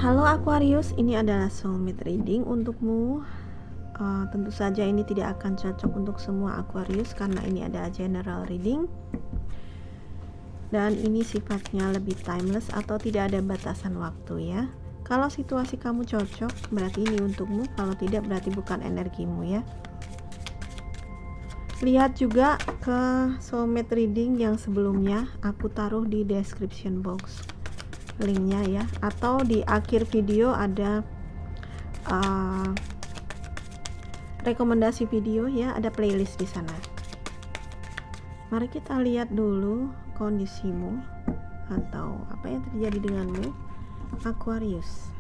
Halo Aquarius, ini adalah soulmate reading untukmu. Tentu saja ini tidak akan cocok untuk semua Aquarius karena ini adalah general reading dan ini sifatnya lebih timeless atau tidak ada batasan waktu ya. Kalau situasi kamu cocok berarti ini untukmu, kalau tidak berarti bukan energimu ya. Lihat juga ke soulmate reading yang sebelumnya, aku taruh di description box linknya ya, atau di akhir video ada rekomendasi video ya, ada playlist di sana. Mari kita lihat dulu kondisimu atau apa yang terjadi denganmu Aquarius.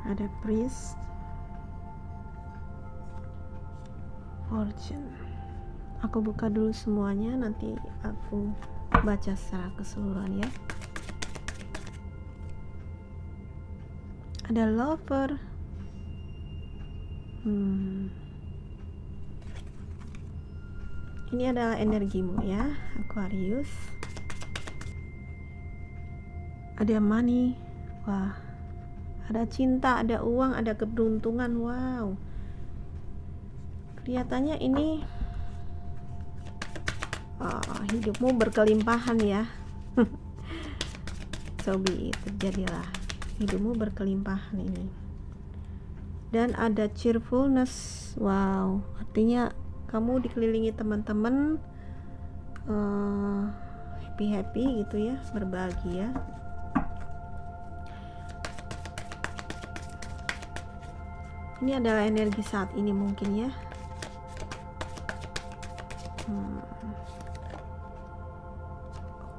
Ada priest, fortune. Aku buka dulu semuanya, nanti aku baca secara keseluruhan ya. Ada lover. Ini adalah energimu ya Aquarius. Ada money. Wah, ada cinta, ada uang, ada keberuntungan. Wow, kelihatannya ini hidupmu berkelimpahan ya. Sobi, terjadilah hidupmu berkelimpahan ini. Dan ada cheerfulness. Wow, artinya kamu dikelilingi teman-teman, happy gitu ya, berbahagia. Ini adalah energi saat ini mungkin ya.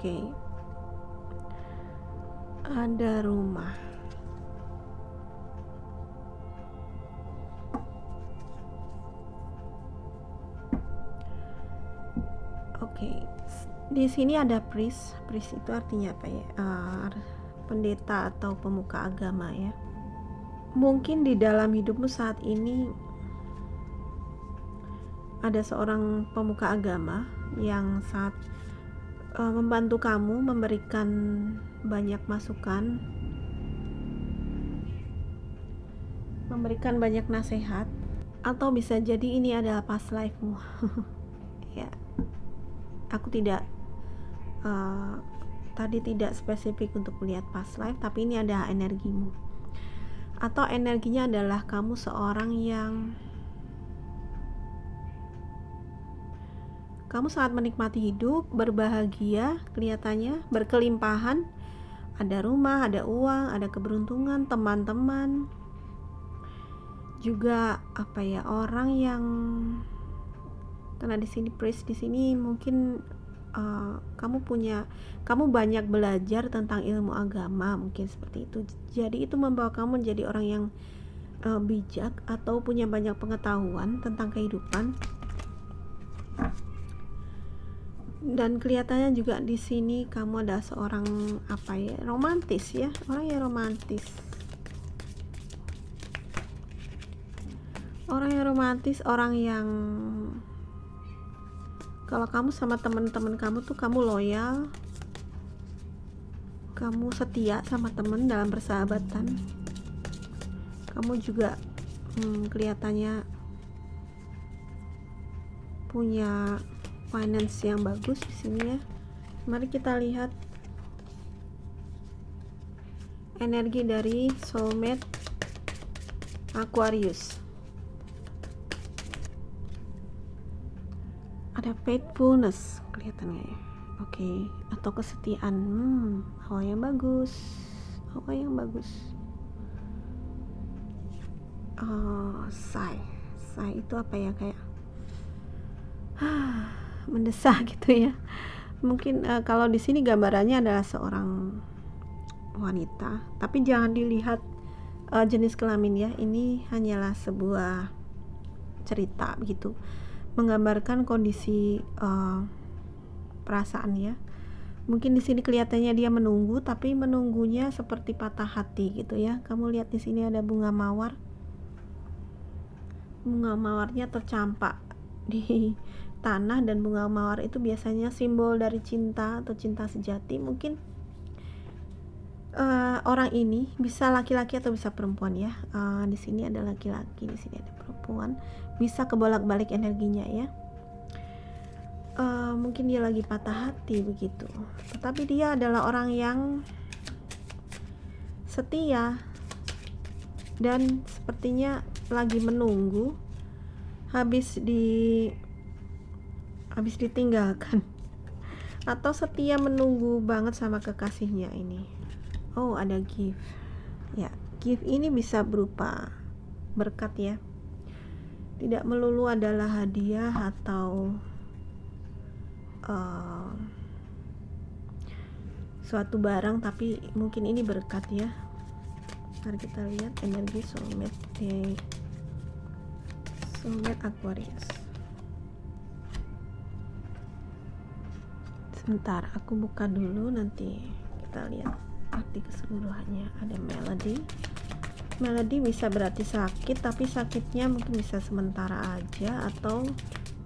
Oke. Ada rumah. Oke. Di sini ada priest. Priest itu artinya apa ya? Pendeta atau pemuka agama ya. Mungkin di dalam hidupmu saat ini ada seorang pemuka agama yang saat membantu kamu, memberikan banyak masukan, memberikan banyak nasihat, atau bisa jadi ini adalah past life-mu. Ya, aku tidak tadi tidak spesifik untuk melihat past life, tapi ini adalah energimu. Atau energinya adalah kamu seorang yang kamu sangat menikmati hidup, berbahagia, kelihatannya berkelimpahan, ada rumah, ada uang, ada keberuntungan, teman-teman, juga apa ya, orang yang, karena di sini priest, di sini mungkin kamu banyak belajar tentang ilmu agama, mungkin seperti itu. Jadi itu membawa kamu menjadi orang yang bijak atau punya banyak pengetahuan tentang kehidupan. Dan kelihatannya juga di sini kamu adalah seorang apa ya, romantis ya, orang yang romantis. Orang yang kalau kamu sama teman-teman kamu tuh kamu loyal, kamu setia sama teman dalam persahabatan. Kamu juga kelihatannya punya finance yang bagus di sini ya. Mari kita lihat energi dari soulmate Aquarius. Ada faithfulness kelihatannya ya. Oke, atau kesetiaan. Awal yang bagus. Sigh itu apa ya, kayak mendesah gitu ya. Mungkin kalau di sini gambarannya adalah seorang wanita, tapi jangan dilihat jenis kelamin ya. Ini hanyalah sebuah cerita gitu, menggambarkan kondisi perasaan ya. Mungkin di sini kelihatannya dia menunggu, tapi menunggunya seperti patah hati gitu ya. Kamu lihat di sini ada bunga mawar. Bunga mawarnya tercampak di tanah dan bunga mawar itu biasanya simbol dari cinta atau cinta sejati. Mungkin orang ini bisa laki-laki atau bisa perempuan ya. Di sini ada laki-laki, di sini ada perempuan. Bisa kebolak-balik energinya ya. Mungkin dia lagi patah hati begitu. Tetapi dia adalah orang yang setia dan sepertinya lagi menunggu habis ditinggalkan atau setia menunggu banget sama kekasihnya ini. Oh, ada gift ya. Gift ini bisa berupa berkat ya, tidak melulu adalah hadiah atau suatu barang, tapi mungkin ini berkat ya. Mari kita lihat energi soulmate Aquarius. Sebentar, aku buka dulu, nanti kita lihat arti keseluruhannya. Ada melody bisa berarti sakit, tapi sakitnya mungkin bisa sementara aja, atau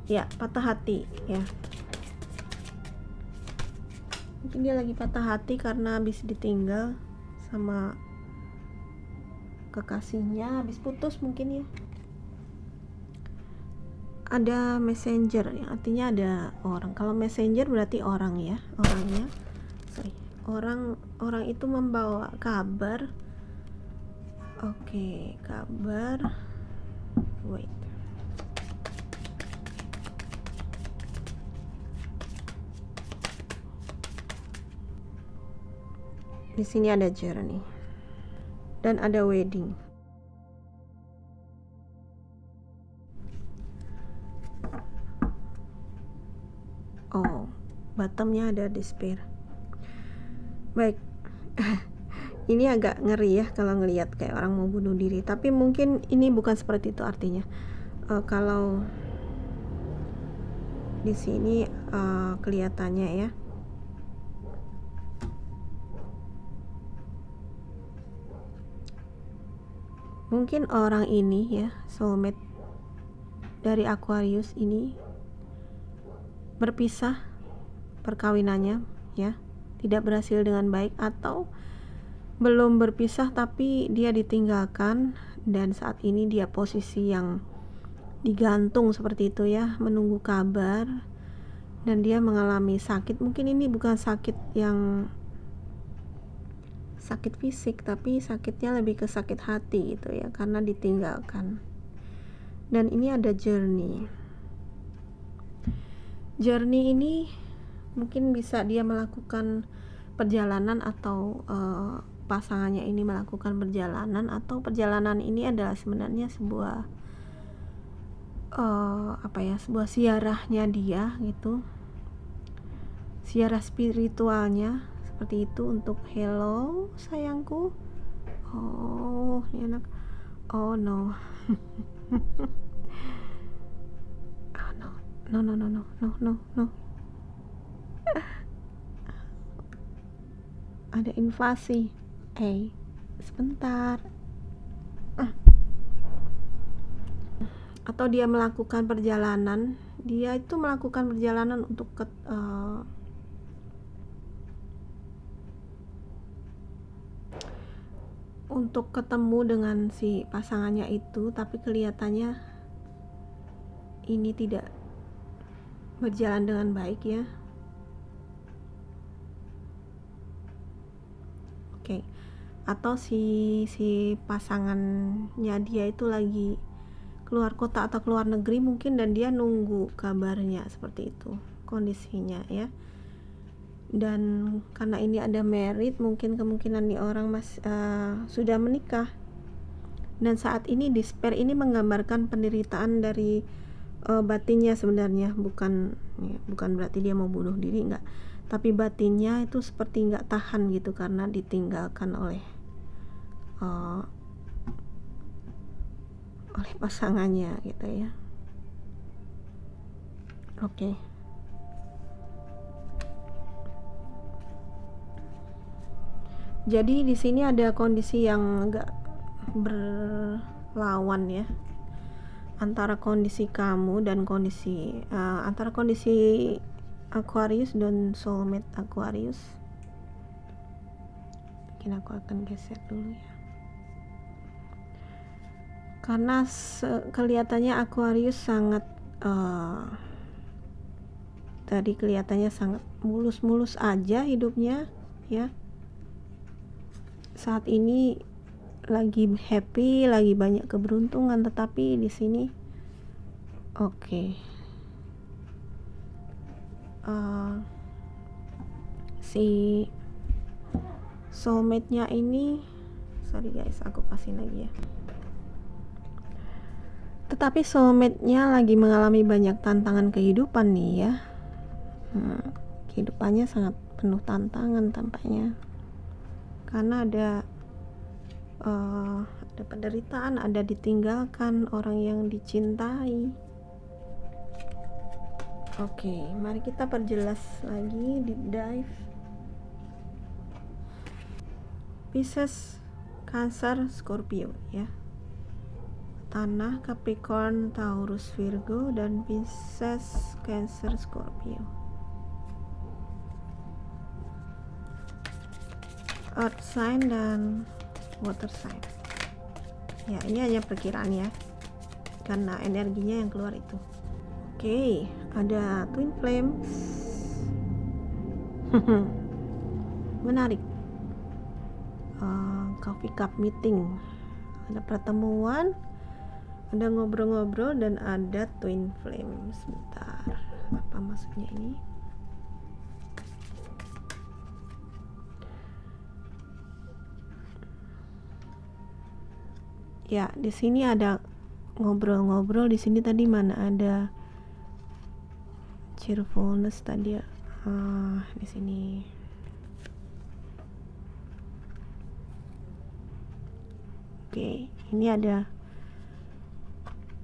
ya patah hati ya. Mungkin dia lagi patah hati karena habis ditinggal sama kekasihnya, habis putus mungkin ya. Ada messenger yang artinya ada orang. Kalau messenger berarti orang ya, orangnya. Orang itu membawa kabar. Oke, kabar. Wait. Di sini ada journey dan ada wedding. Oh, bottomnya ada despair. Baik. Ini agak ngeri ya kalau ngelihat kayak orang mau bunuh diri, tapi mungkin ini bukan seperti itu artinya. Kalau di sini kelihatannya ya, mungkin orang ini ya, soulmate dari Aquarius ini berpisah perkawinannya ya, tidak berhasil dengan baik, atau belum berpisah tapi dia ditinggalkan dan saat ini dia posisi yang digantung seperti itu ya, menunggu kabar, dan dia mengalami sakit. Mungkin ini bukan sakit yang sakit fisik, tapi sakitnya lebih ke sakit hati gitu ya, karena ditinggalkan. Dan ini ada journey ini mungkin bisa dia melakukan perjalanan, atau pasangannya ini melakukan perjalanan, atau perjalanan ini adalah sebenarnya sebuah sebuah siarahnya dia gitu, siarah spiritualnya seperti itu untuk hello sayangku. Oh, ini anak. Oh no. No. Ada invasi. Sebentar. Atau dia melakukan perjalanan. Dia itu melakukan perjalanan untuk ketemu dengan si pasangannya itu, tapi kelihatannya ini tidak berjalan dengan baik ya. Oke. Atau si pasangannya dia itu lagi keluar kota atau keluar negeri mungkin, dan dia nunggu kabarnya, seperti itu kondisinya ya. Dan karena ini ada married, mungkin kemungkinan nih orang sudah menikah, dan saat ini despair ini menggambarkan penderitaan dari batinnya sebenarnya, bukan berarti dia mau bunuh diri, enggak, tapi batinnya itu seperti enggak tahan gitu karena ditinggalkan oleh pasangannya gitu ya. Oke. Jadi di sini ada kondisi yang agak berlawan ya. antara kondisi kamu dan antara kondisi Aquarius dan soulmate Aquarius. Mungkin aku akan geser dulu ya, karena kelihatannya Aquarius sangat tadi kelihatannya sangat mulus-mulus aja hidupnya ya. Saat ini lagi happy, lagi banyak keberuntungan, tetapi di sini si soulmate-nya ini, sorry guys, aku pastiin lagi ya. Tetapi soulmate-nya lagi mengalami banyak tantangan kehidupan nih ya. Kehidupannya sangat penuh tantangan tampaknya, karena ada penderitaan, ada ditinggalkan orang yang dicintai. Mari kita perjelas lagi, deep dive. Pisces, Cancer, Scorpio ya. Tanah, Capricorn, Taurus, Virgo, dan Pisces, Cancer, Scorpio. Earth sign dan water sign. Ya, ini hanya perkiraan ya, karena energinya yang keluar itu. Ada twin flames. Menarik. Coffee cup meeting. Ada pertemuan, ada ngobrol-ngobrol, dan ada twin flame. Sebentar, apa maksudnya ini? Ya, di sini ada ngobrol-ngobrol. Di sini tadi mana ada cheerfulness tadi ya. Di sini. Ini ada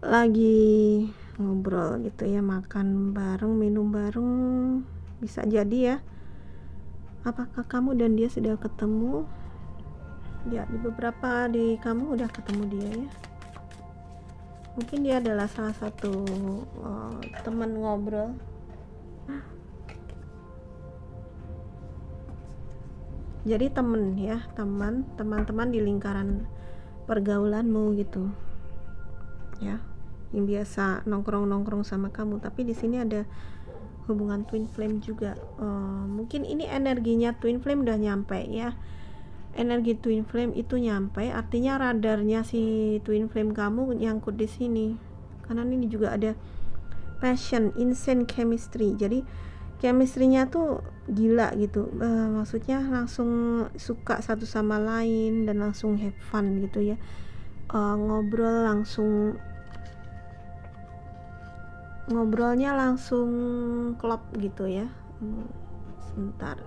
lagi ngobrol gitu ya, makan bareng, minum bareng, bisa jadi ya. Apakah kamu dan dia sudah ketemu? Ya, di kamu udah ketemu dia ya. Mungkin dia adalah salah satu teman ngobrol. Jadi teman ya, teman-teman di lingkaran pergaulanmu gitu ya, yang biasa nongkrong sama kamu. Tapi di sini ada hubungan twin flame juga. Mungkin ini energinya twin flame udah nyampe ya. Energi twin flame itu nyampe, artinya radarnya si twin flame kamu nyangkut di sini. Karena ini juga ada passion, insane chemistry. Jadi chemistry-nya tuh gila gitu. Maksudnya langsung suka satu sama lain dan langsung have fun gitu ya. Ngobrolnya langsung klop gitu ya. Sebentar,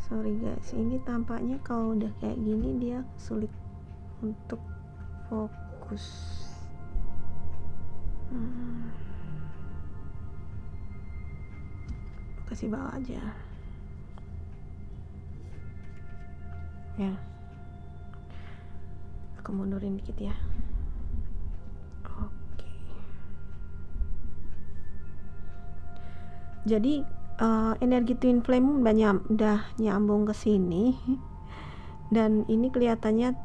sorry guys, ini tampaknya kalau udah kayak gini dia sulit untuk fokus. Kasih bawah aja ya, aku mundurin dikit ya. Jadi energi twin flame udah nyambung ke sini, dan ini kelihatannya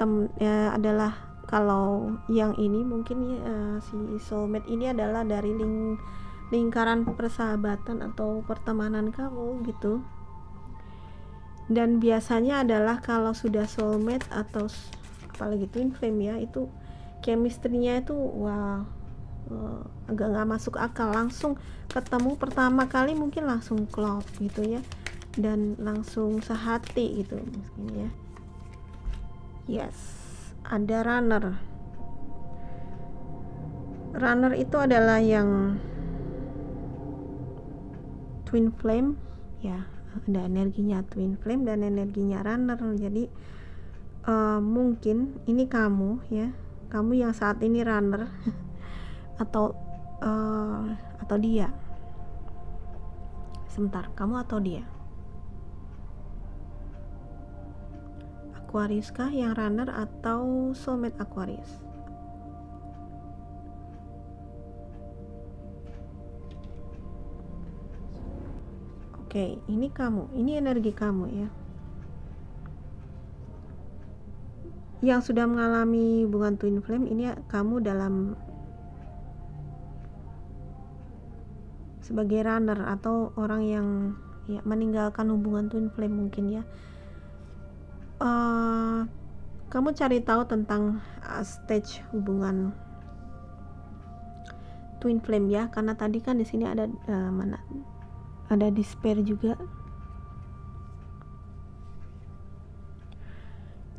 adalah, kalau yang ini mungkin si soulmate ini adalah dari lingkaran persahabatan atau pertemanan kamu gitu. Dan biasanya adalah kalau sudah soulmate atau apalagi twin flame ya, itu chemistry-nya itu agak nggak masuk akal. Langsung ketemu pertama kali mungkin langsung klop gitu ya, dan langsung sehati gitu mungkin ya. Yes, ada runner itu adalah yang twin flame ya, ada energinya twin flame dan energinya runner. Jadi mungkin ini kamu ya, kamu yang saat ini runner atau dia. Sebentar, kamu atau dia? Aquarius kah yang runner atau soulmate Aquarius? Oke, ini kamu, ini energi kamu ya, yang sudah mengalami hubungan twin flame. Ini kamu dalam sebagai runner atau orang yang ya meninggalkan hubungan twin flame mungkin ya. Kamu cari tahu tentang stage hubungan twin flame ya, karena tadi kan di sini ada ada despair juga.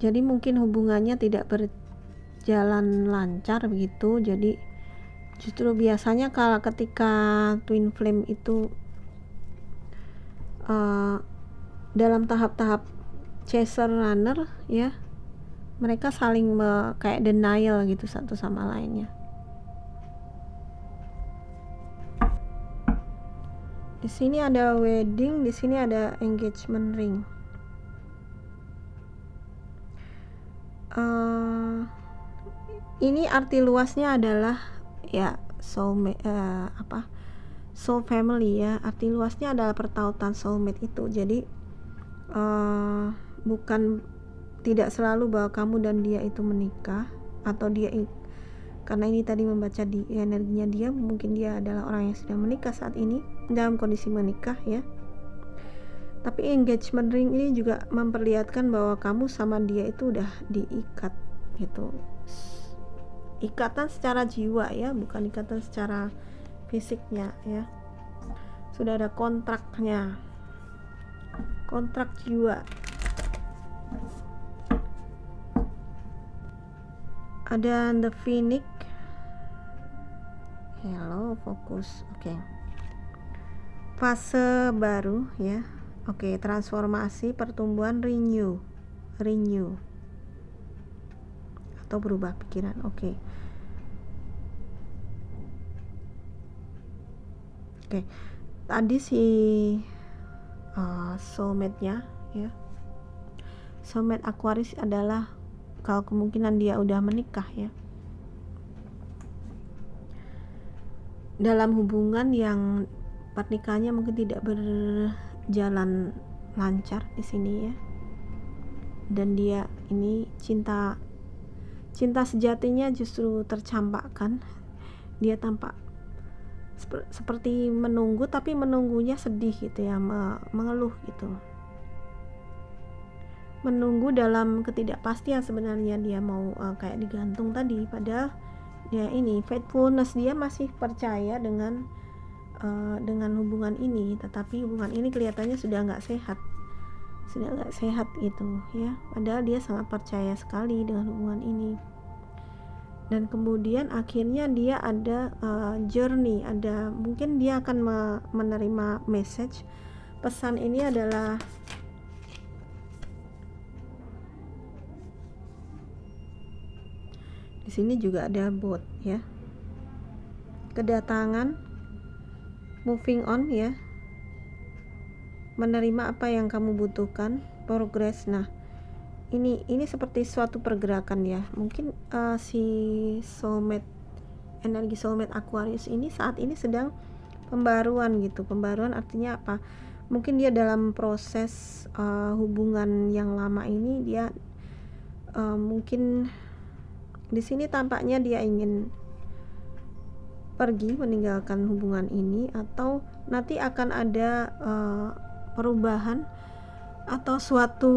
Jadi mungkin hubungannya tidak berjalan lancar begitu. Jadi justru biasanya kalau ketika twin flame itu dalam tahap-tahap chaser runner ya, mereka saling kayak denial gitu satu sama lainnya. Di sini ada wedding, di sini ada engagement ring. Ini arti luasnya adalah ya soulmate, soul family ya. Arti luasnya adalah pertautan soulmate itu. Jadi bukan, tidak selalu bahwa kamu dan dia itu menikah, atau dia karena ini tadi membaca di energinya dia, mungkin dia adalah orang yang sudah menikah saat ini, dalam kondisi menikah ya. Tapi engagement ring ini juga memperlihatkan bahwa kamu sama dia itu udah diikat gitu, ikatan secara jiwa ya, bukan ikatan secara fisiknya ya. Sudah ada kontraknya, kontrak jiwa. Ada the phoenix. Hello, fokus. Oke. Fase baru ya. Oke, transformasi, pertumbuhan, renew atau berubah pikiran. Oke. Tadi si soulmate-nya ya, soulmate Aquarius adalah, kalau kemungkinan dia udah menikah ya, dalam hubungan yang pernikahannya mungkin tidak berjalan lancar di sini ya. Dan dia ini cinta sejatinya justru tercampakkan. Dia tampak seperti menunggu, tapi menunggunya sedih gitu ya, mengeluh gitu, menunggu dalam ketidakpastian. Sebenarnya dia mau kayak digantung tadi, padahal dia ini faithfulness, dia masih percaya dengan hubungan ini, tetapi hubungan ini kelihatannya sudah nggak sehat gitu ya, padahal dia sangat percaya sekali dengan hubungan ini. Dan kemudian akhirnya dia ada journey, ada mungkin dia akan menerima message. Pesan ini adalah di sini juga ada boat ya, kedatangan, moving on ya, menerima apa yang kamu butuhkan, progress. Nah, ini seperti suatu pergerakan ya. Mungkin si soulmate, energi soulmate Aquarius ini saat ini sedang pembaruan gitu. Pembaruan artinya apa? Mungkin dia dalam proses hubungan yang lama ini, dia mungkin di sini tampaknya dia ingin pergi, meninggalkan hubungan ini, atau nanti akan ada perubahan atau suatu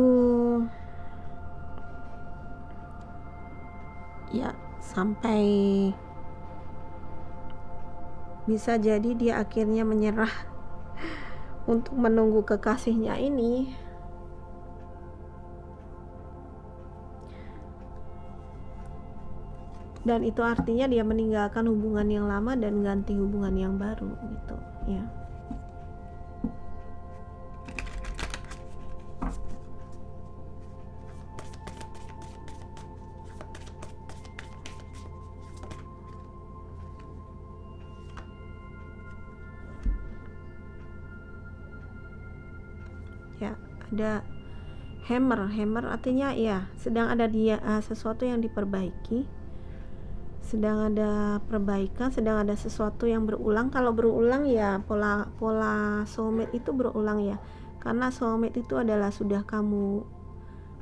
ya, sampai bisa jadi dia akhirnya menyerah untuk menunggu kekasihnya ini. Dan itu artinya dia meninggalkan hubungan yang lama dan ganti hubungan yang baru gitu ya. Ya, ada hammer artinya ya sedang ada dia sesuatu yang diperbaiki. sedang ada perbaikan, sedang ada sesuatu yang berulang. Kalau berulang ya pola soulmate itu berulang ya, karena soulmate itu adalah sudah kamu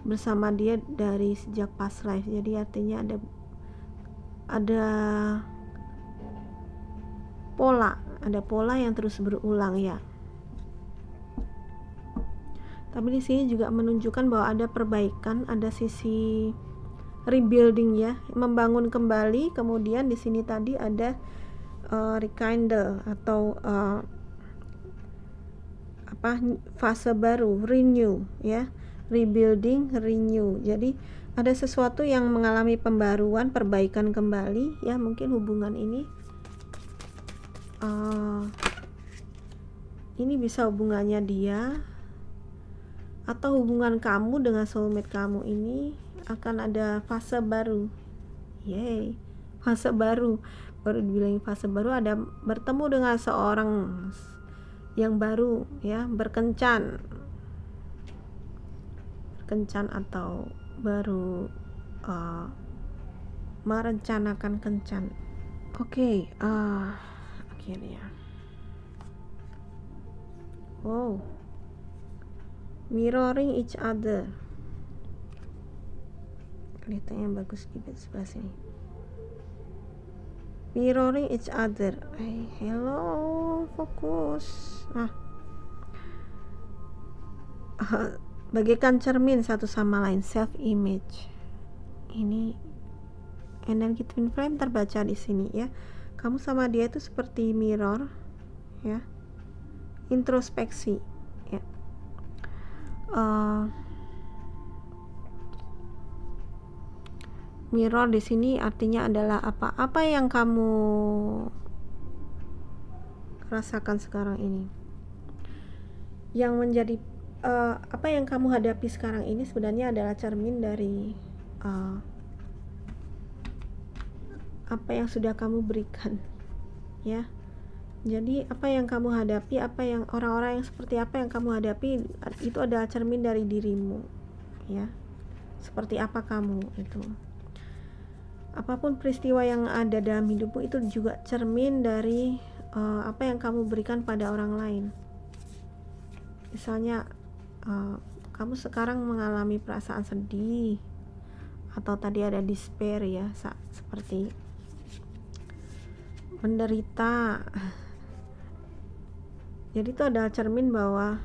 bersama dia dari sejak past life. Jadi artinya ada pola yang terus berulang ya. Tapi di sini juga menunjukkan bahwa ada perbaikan, ada sisi rebuilding ya, membangun kembali. Kemudian di sini tadi ada rekindle atau fase baru, renew ya, rebuilding, renew. Jadi ada sesuatu yang mengalami pembaruan, perbaikan kembali ya. Mungkin hubungan ini bisa hubungannya dia atau hubungan kamu dengan soulmate kamu ini akan ada fase baru. Yeay, fase baru dibilang fase baru, ada bertemu dengan seorang yang baru ya, berkencan atau baru merencanakan kencan. Oke, akhirnya mirroring each other, kelihatannya bagus di sebelah sini. Mirroring each other. Hello, fokus. Bagaikan cermin satu sama lain, self image. Ini energi twin flame terbaca di sini ya. Kamu sama dia itu seperti mirror ya, introspeksi ya. Mirror di sini artinya adalah apa yang kamu rasakan sekarang ini, yang menjadi apa yang kamu hadapi sekarang ini sebenarnya adalah cermin dari apa yang sudah kamu berikan ya. Jadi apa yang kamu hadapi, apa yang orang-orang yang seperti apa yang kamu hadapi, itu adalah cermin dari dirimu ya. Seperti apa kamu itu. Apapun peristiwa yang ada dalam hidupmu itu juga cermin dari apa yang kamu berikan pada orang lain. Misalnya kamu sekarang mengalami perasaan sedih, atau tadi ada despair ya, seperti menderita. Jadi itu adalah cermin bahwa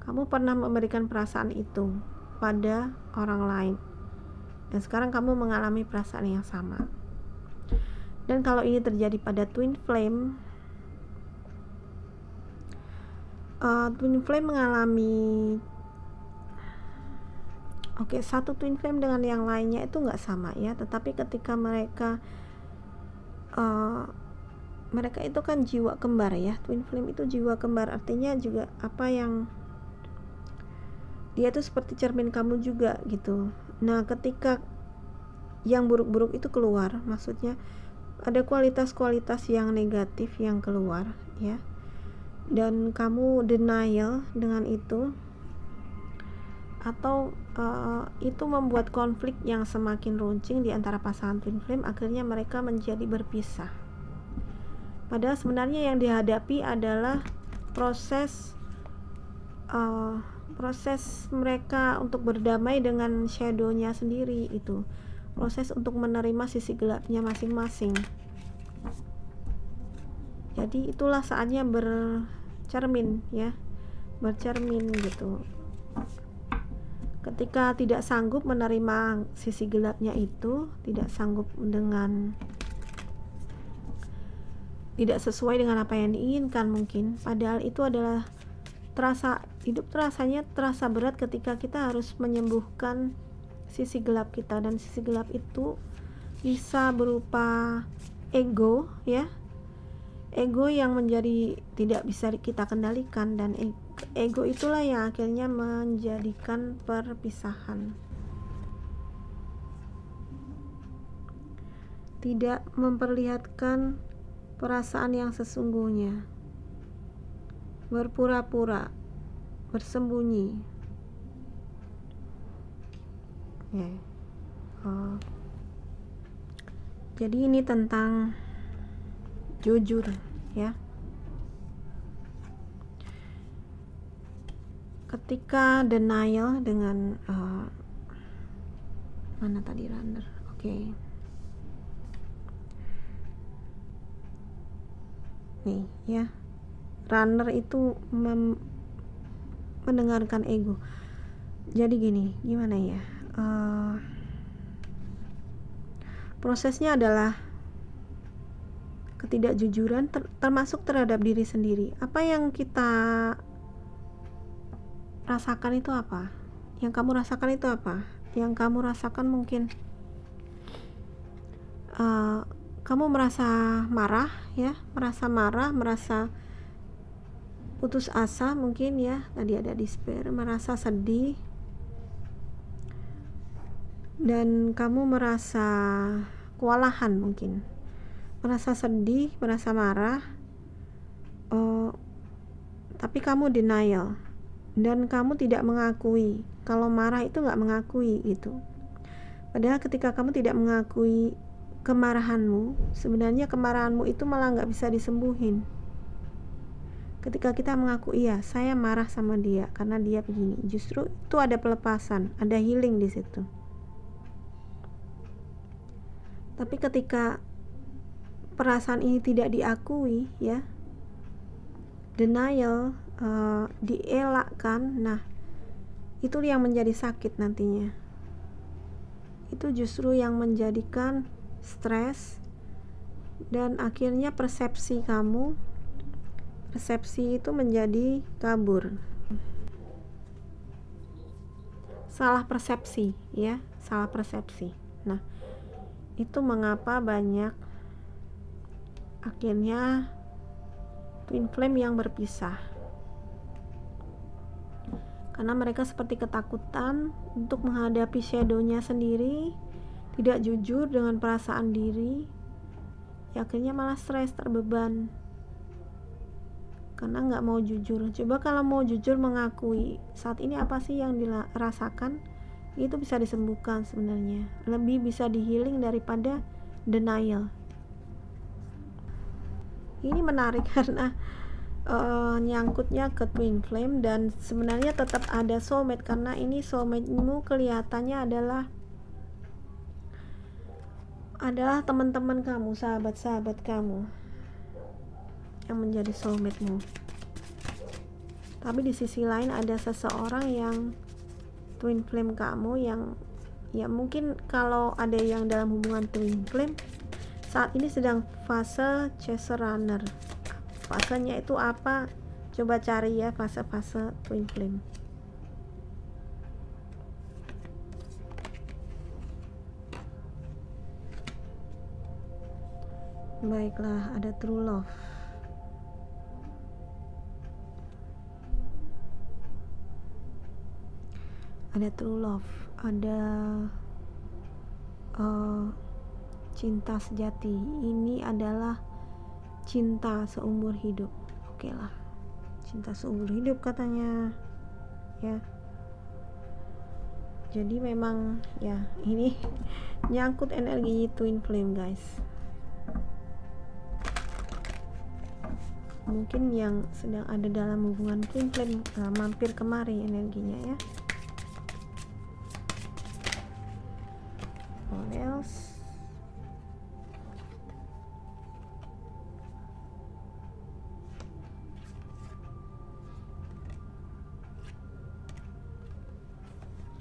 kamu pernah memberikan perasaan itu pada orang lain, dan sekarang kamu mengalami perasaan yang sama. Dan kalau ini terjadi pada twin flame, mengalami satu twin flame dengan yang lainnya itu nggak sama ya. Tetapi ketika mereka itu kan jiwa kembar ya, twin flame itu jiwa kembar, artinya juga apa yang dia itu seperti cermin kamu juga gitu. Nah ketika yang buruk-buruk itu keluar, maksudnya ada kualitas-kualitas yang negatif yang keluar ya, dan kamu denial dengan itu, atau itu membuat konflik yang semakin runcing di antara pasangan twin flame. Akhirnya mereka menjadi berpisah, padahal sebenarnya yang dihadapi adalah proses mereka untuk berdamai dengan shadow-nya sendiri, itu proses untuk menerima sisi gelapnya masing-masing. Jadi itulah saatnya bercermin ya, bercermin gitu. Ketika tidak sanggup menerima sisi gelapnya itu, tidak sanggup dengan, tidak sesuai dengan apa yang diinginkan mungkin, padahal itu adalah rasanya terasa berat ketika kita harus menyembuhkan sisi gelap kita. Dan sisi gelap itu bisa berupa ego ya, ego yang menjadi tidak bisa kita kendalikan, dan ego itulah yang akhirnya menjadikan perpisahan. Tidak memperlihatkan perasaan yang sesungguhnya, berpura-pura, bersembunyi ya. Jadi ini tentang jujur ya. Ketika denial dengan mana tadi runner, oke. Nih ya, runner itu mendengarkan ego. Jadi gini, gimana ya, prosesnya adalah ketidakjujuran termasuk terhadap diri sendiri. Apa yang kita rasakan itu apa? Yang kamu rasakan itu apa? Yang kamu rasakan mungkin kamu merasa marah ya, merasa putus asa mungkin ya, tadi ada despair, merasa sedih, dan kamu merasa kewalahan mungkin, merasa sedih, merasa marah, tapi kamu denial dan kamu tidak mengakui. Kalau marah itu nggak mengakui gitu. Padahal ketika kamu tidak mengakui kemarahanmu, sebenarnya kemarahanmu itu malah nggak bisa disembuhin. Ketika kita mengaku, iya saya marah sama dia karena dia begini, justru itu ada pelepasan, ada healing di situ. Tapi ketika perasaan ini tidak diakui ya, denial, dielakkan, nah itu yang menjadi sakit nantinya. Itu justru yang menjadikan stres, dan akhirnya persepsi itu menjadi kabur. Salah persepsi ya, salah persepsi. Nah, itu mengapa banyak akhirnya twin flame yang berpisah. Karena mereka seperti ketakutan untuk menghadapi shadow-nya sendiri, tidak jujur dengan perasaan diri, ya akhirnya malah stres, terbeban karena nggak mau jujur. Coba kalau mau jujur mengakui saat ini apa sih yang dirasakan, itu bisa disembuhkan sebenarnya, lebih bisa di healing daripada denial. Ini menarik karena nyangkutnya ke twin flame, dan sebenarnya tetap ada soulmate, karena ini soulmate-mu kelihatannya adalah teman-teman kamu, sahabat-sahabat kamu yang menjadi soulmate-mu. Tapi di sisi lain ada seseorang yang twin flame kamu yang ya mungkin kalau ada yang dalam hubungan twin flame saat ini sedang fase chaser runner. Fasenya itu apa? Coba cari ya fase-fase twin flame. Baiklah, ada true love. Ada true love, ada cinta sejati. Ini adalah cinta seumur hidup. Oke lah, cinta seumur hidup katanya ya. Jadi memang ya ini nyangkut energi twin flame guys. Mungkin yang sedang ada dalam hubungan twin flame mampir kemari energinya ya. What else?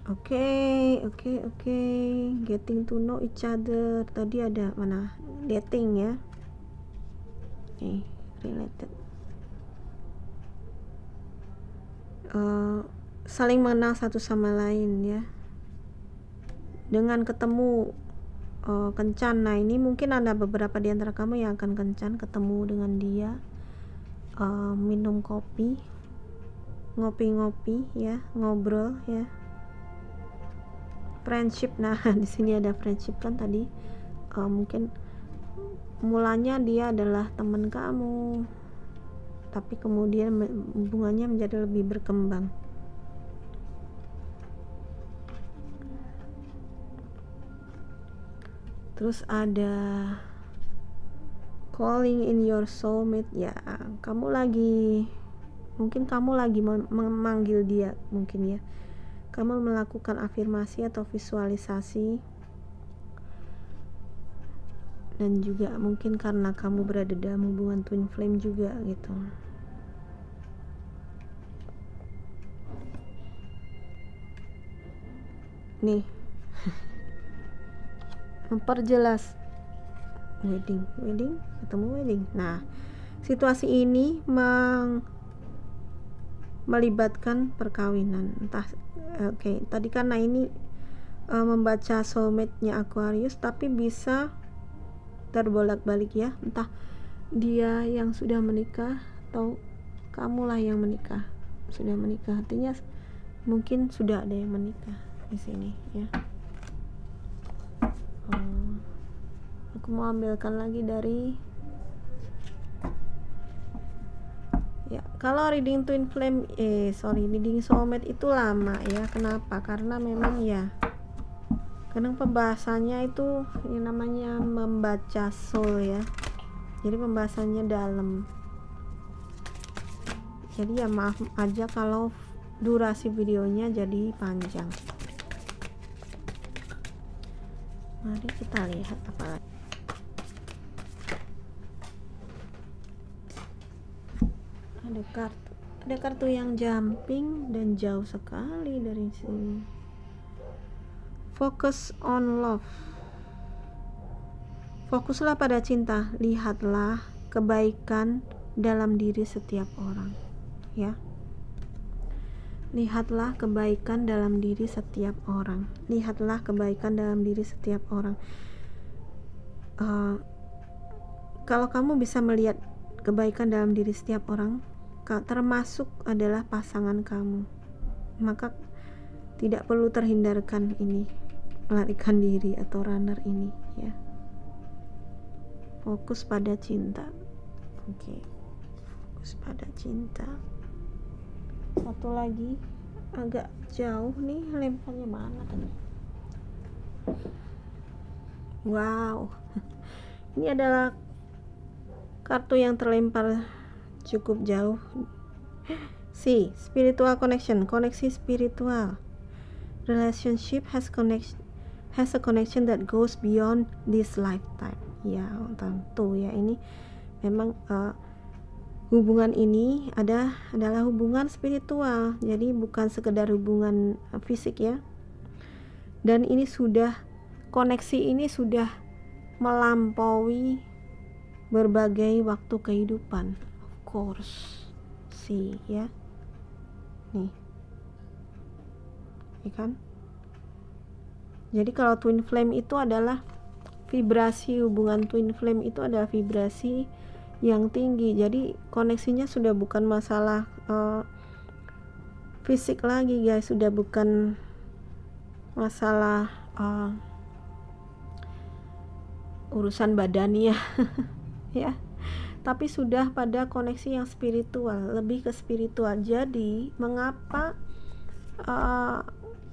Oke. Getting to know each other. Tadi ada mana? Dating ya. Nih, related. Saling mengenal satu sama lain ya. Dengan ketemu kencan. Nah, ini mungkin ada beberapa di antara kamu yang akan kencan ketemu dengan dia. Minum kopi, ngopi-ngopi ya, ngobrol ya. Friendship, nah di sini ada friendship kan tadi. Mungkin mulanya dia adalah teman kamu, tapi kemudian hubungannya menjadi lebih berkembang. Terus ada calling in your soulmate, ya mungkin kamu lagi memanggil dia, mungkin ya kamu melakukan afirmasi atau visualisasi, dan juga mungkin karena kamu berada dalam hubungan twin flame juga gitu. Nih memperjelas wedding ketemu wedding. Nah, situasi ini melibatkan perkawinan, entah tadi karena ini membaca soulmate-nya Aquarius, tapi bisa terbolak-balik ya, entah dia yang sudah menikah atau kamulah yang sudah menikah. Artinya mungkin sudah ada yang menikah di sini ya. Aku mau ambilkan lagi dari ya, kalau reading twin flame reading soulmate itu lama ya. Kenapa? Karena memang ya kadang pembahasannya itu yang namanya membaca soul ya, jadi pembahasannya dalam. Jadi ya maaf aja kalau durasi videonya jadi panjang. Mari kita lihat apa lagi. Ada kartu yang jumping dan jauh sekali dari sini. Focus on love. Fokuslah pada cinta. Lihatlah kebaikan dalam diri setiap orang ya. Lihatlah kebaikan dalam diri setiap orang. Lihatlah kebaikan dalam diri setiap orang. Kalau kamu bisa melihat kebaikan dalam diri setiap orang, termasuk adalah pasangan kamu, maka tidak perlu terhindarkan ini, melarikan diri atau runner ini ya. Fokus pada cinta. Oke. Fokus pada cinta. Satu lagi agak jauh nih, lemparnya mana tadi? Wow. Ini adalah kartu yang terlempar cukup jauh. Spiritual connection, koneksi spiritual. Relationship has a connection that goes beyond this lifetime. Ya, tentu ya, ini memang hubungan ini adalah hubungan spiritual. Jadi bukan sekedar hubungan fisik ya. Dan ini koneksi ini sudah melampaui berbagai waktu kehidupan. Of course. Ya. Nih. Ya kan? Jadi kalau twin flame itu adalah vibrasi, hubungan twin flame itu adalah vibrasi yang tinggi. Jadi koneksinya sudah bukan masalah fisik lagi guys, sudah bukan masalah urusan badania ya, tapi sudah pada koneksi yang spiritual, lebih ke spiritual. Jadi mengapa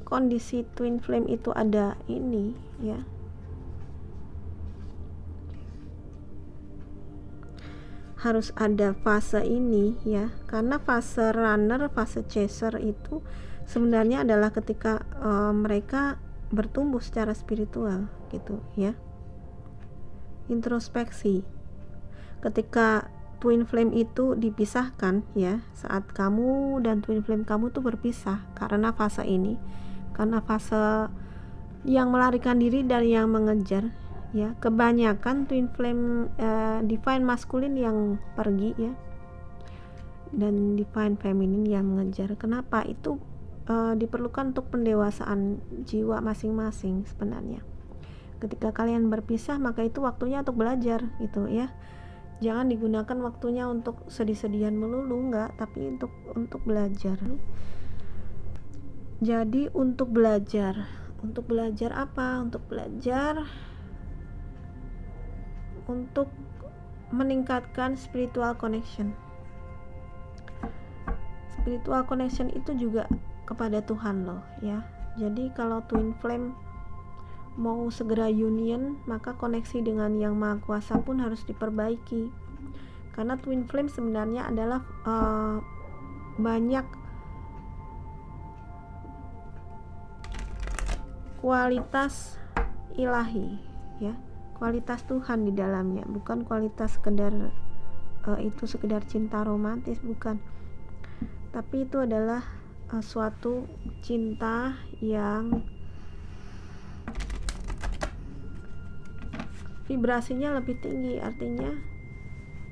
kondisi twin flame itu ada ini ya, harus ada fase ini ya, karena fase runner, fase chaser itu sebenarnya adalah ketika mereka bertumbuh secara spiritual gitu ya, introspeksi. Ketika twin flame itu dipisahkan ya, saat kamu dan twin flame kamu tuh berpisah karena fase ini, karena fase yang melarikan diri dan yang mengejar ya. Kebanyakan twin flame divine masculine yang pergi ya, dan divine feminine yang mengejar. Kenapa? Itu diperlukan untuk pendewasaan jiwa masing-masing sebenarnya. Ketika kalian berpisah, maka itu waktunya untuk belajar gitu ya. Jangan digunakan waktunya untuk sedih-sedihan melulu, enggak, tapi untuk belajar. Jadi untuk belajar apa? Untuk belajar untuk meningkatkan spiritual connection. Spiritual connection itu juga kepada Tuhan loh ya. Jadi kalau twin flame mau segera union, maka koneksi dengan Yang Maha Kuasa pun harus diperbaiki. Karena twin flame sebenarnya adalah banyak kualitas ilahi, ya, kualitas Tuhan di dalamnya, bukan kualitas sekedar itu sekedar cinta romantis, bukan, tapi itu adalah suatu cinta yang vibrasinya lebih tinggi. Artinya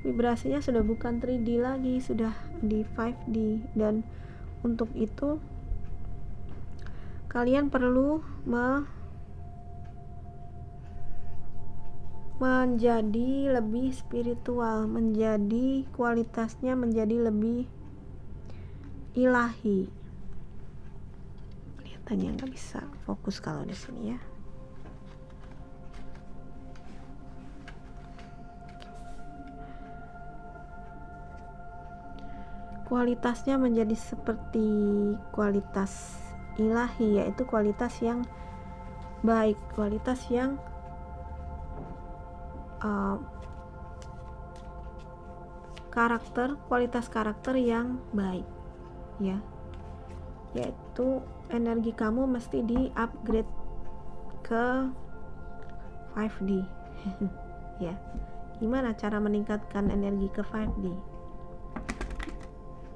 vibrasinya sudah bukan 3D lagi, sudah di 5D. Dan untuk itu kalian perlu menjadi lebih spiritual, menjadi kualitasnya menjadi lebih ilahi. Kelihatannya nggak bisa fokus kalau di sini ya. Kualitasnya menjadi seperti kualitas ilahi, yaitu kualitas yang baik, kualitas yang kualitas karakter yang baik, ya, yaitu energi kamu mesti di upgrade ke 5D. Ya, gimana cara meningkatkan energi ke 5D?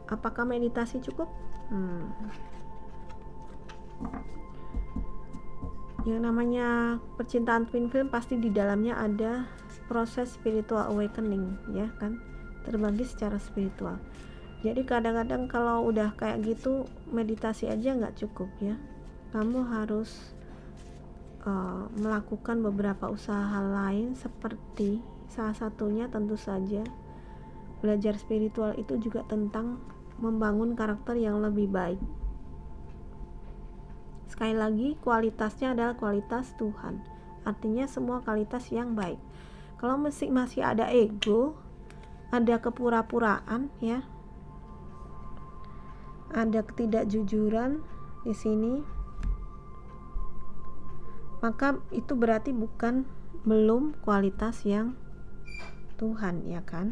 Apakah meditasi cukup? Yang namanya percintaan twin flame pasti di dalamnya ada proses spiritual awakening, ya kan, terbagi secara spiritual. Jadi kadang-kadang kalau udah kayak gitu meditasi aja nggak cukup, ya, kamu harus melakukan beberapa usaha lain, seperti salah satunya tentu saja belajar spiritual itu juga tentang membangun karakter yang lebih baik. Sekali lagi, kualitasnya adalah kualitas Tuhan, artinya semua kualitas yang baik. Kalau masih ada ego, ada kepura-puraan, ya, ada ketidakjujuran di sini, maka itu berarti belum kualitas yang Tuhan, ya kan,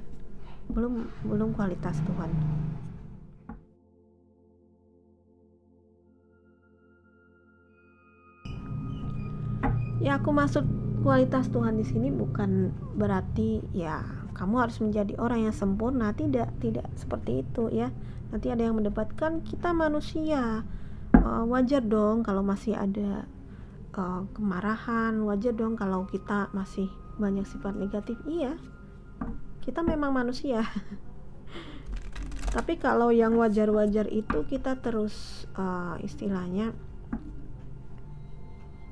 belum kualitas Tuhan. Ya, aku maksud kualitas Tuhan di sini bukan berarti ya kamu harus menjadi orang yang sempurna, tidak seperti itu, ya. Nanti ada yang mendapatkan kita manusia, wajar dong kalau masih ada kemarahan, wajar dong kalau kita masih banyak sifat negatif. Iya, kita memang manusia. Tapi kalau yang wajar-wajar itu kita terus istilahnya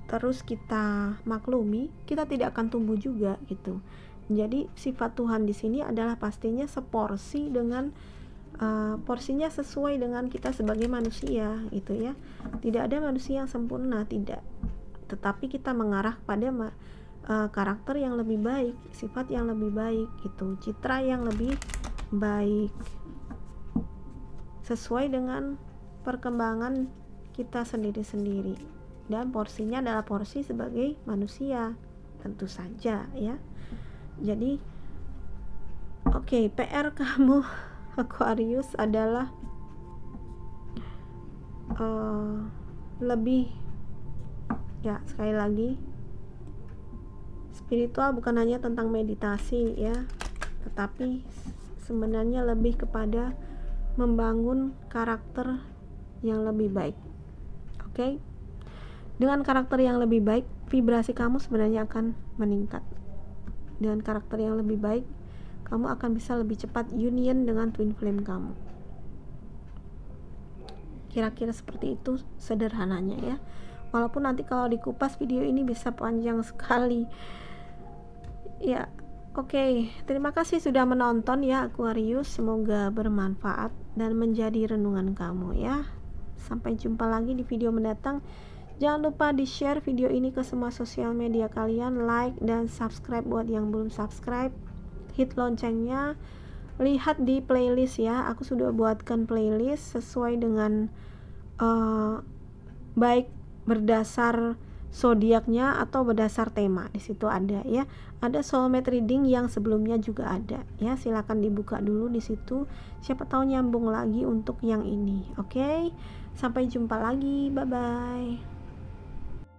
terus kita maklumi, kita tidak akan tumbuh juga gitu. Jadi sifat Tuhan di sini adalah pastinya seporsi dengan porsinya sesuai dengan kita sebagai manusia gitu, ya. Tidak ada manusia yang sempurna, tidak. Tetapi kita mengarah pada karakter yang lebih baik, sifat yang lebih baik gitu, citra yang lebih baik sesuai dengan perkembangan kita sendiri-sendiri. Dan porsinya adalah porsi sebagai manusia, tentu saja, ya. Jadi PR kamu Aquarius adalah lebih, ya, sekali lagi, spiritual bukan hanya tentang meditasi, ya, tetapi sebenarnya lebih kepada membangun karakter yang lebih baik. Oke? Dengan karakter yang lebih baik, vibrasi kamu sebenarnya akan meningkat. Dengan karakter yang lebih baik, kamu akan bisa lebih cepat union dengan twin flame kamu. Kira-kira seperti itu sederhananya, ya. Walaupun nanti kalau dikupas video ini bisa panjang sekali. Ya, oke. Terima kasih sudah menonton, ya, Aquarius. Semoga bermanfaat dan menjadi renungan kamu, ya. Sampai jumpa lagi di video mendatang. Jangan lupa di-share video ini ke semua sosial media kalian, like dan subscribe buat yang belum subscribe. Hit loncengnya, lihat di playlist, ya. Aku sudah buatkan playlist sesuai dengan baik berdasar zodiaknya atau berdasar tema. Di situ ada ya. Ada soulmate reading yang sebelumnya juga ada ya. Silakan dibuka dulu di situ. Siapa tahu nyambung lagi untuk yang ini. Oke. Sampai jumpa lagi. Bye bye.